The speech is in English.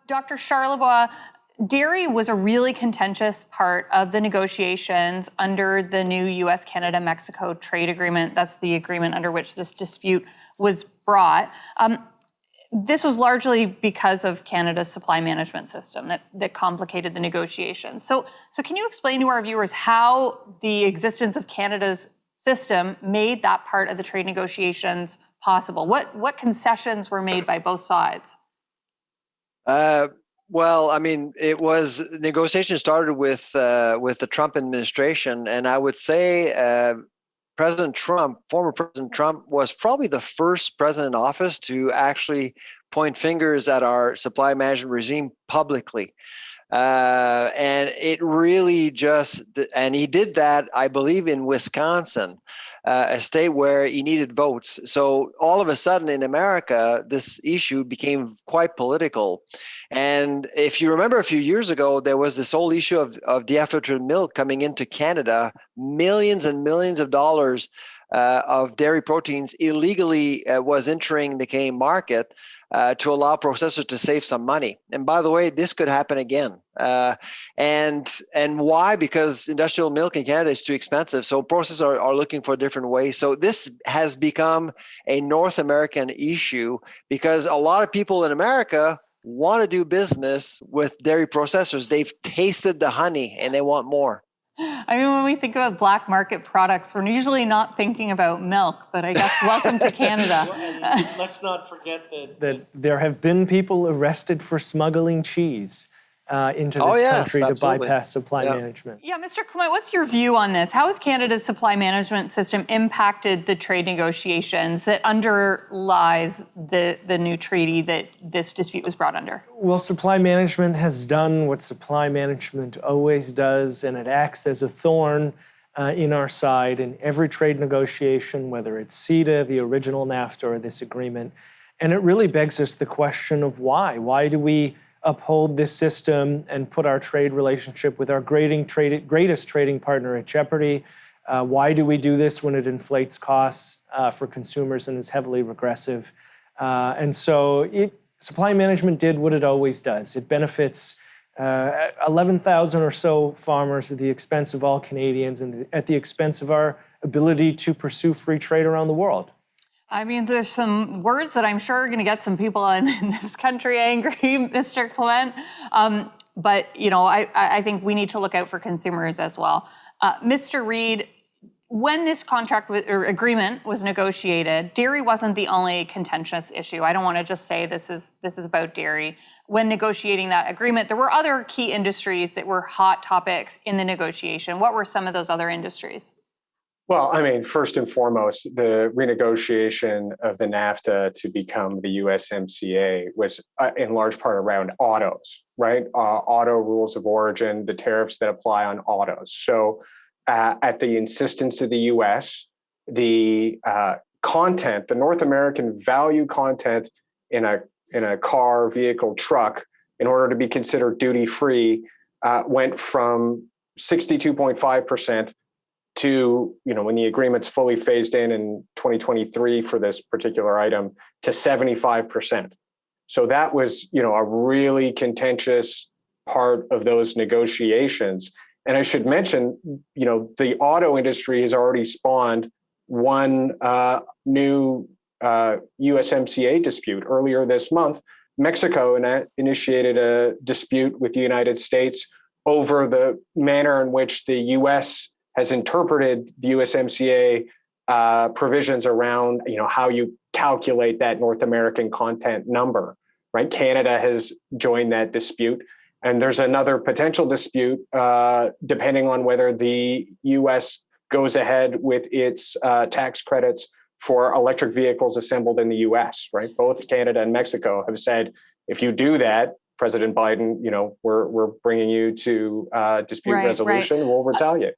Dr. Charlebois, dairy was a really contentious part of the negotiations under the new U.S., Canada, Mexico trade agreement. That's the agreement under which this dispute was brought. This was largely because of Canada's supply management system that complicated the negotiations. So can you explain to our viewers how the existence of Canada's system made that part of the trade negotiations possible? What concessions were made by both sides? Well, I mean, it was negotiations started with the Trump administration, and I would say former President Trump, was probably the first president in office to actually point fingers at our supply management regime publicly. And it really and he did that, I believe, in Wisconsin, a state where he needed votes. So all of a sudden in America, this issue became quite political. And if you remember a few years ago, there was this whole issue of dehydrated milk coming into Canada, millions and millions of dollars of dairy proteins illegally was entering the Canadian market to allow processors to save some money. And by the way, this could happen again. And why? Because industrial milk in Canada is too expensive. So processors are looking for different ways. So this has become a North American issue because a lot of people in America want to do business with dairy processors. They've tasted the honey and they want more. I mean, when we think about black market products, we're usually not thinking about milk, but I guess welcome to Canada. Let's not forget that there have been people arrested for smuggling cheese into this country to bypass supply management. Yeah, Mr. Clement, what's your view on this? How has Canada's supply management system impacted the trade negotiations that underlies the new treaty that this dispute was brought under? Well, supply management has done what supply management always does, and it acts as a thorn in our side in every trade negotiation, whether it's CETA, the original NAFTA, or this agreement. And it really begs us the question of why. Why do we uphold this system and put our trade relationship with our greatest trading partner at jeopardy? Why do we do this when it inflates costs for consumers and is heavily regressive? And so supply management did what it always does. It benefits 11,000 or so farmers at the expense of all Canadians and at the expense of our ability to pursue free trade around the world. I mean, there's some words that I'm sure are going to get some people in this country angry, Mr. Clement. But, you know, I think we need to look out for consumers as well. Mr. Reid, when this contract or agreement was negotiated, dairy wasn't the only contentious issue. I don't want to just say this is about dairy. When negotiating that agreement, there were other key industries that were hot topics in the negotiation. What were some of those other industries? Well, I mean, first and foremost, the renegotiation of the NAFTA to become the USMCA was in large part around autos, right? Auto rules of origin, the tariffs that apply on autos. So at the insistence of the US, the content, the North American value content in a car, vehicle, truck, in order to be considered duty-free, went from 62.5% to, you know, when the agreement's fully phased in 2023 for this particular item, to 75%. So that was, you know, a really contentious part of those negotiations. And I should mention, you know, the auto industry has already spawned one new USMCA dispute. Earlier this month, Mexico initiated a dispute with the United States over the manner in which the U.S. has interpreted the USMCA provisions around, you know, how you calculate that North American content number, right? Canada has joined that dispute. And there's another potential dispute depending on whether the U.S. goes ahead with its tax credits for electric vehicles assembled in the U.S., right? Both Canada and Mexico have said, if you do that, President Biden, you know, we're bringing you to dispute resolution, we'll retaliate.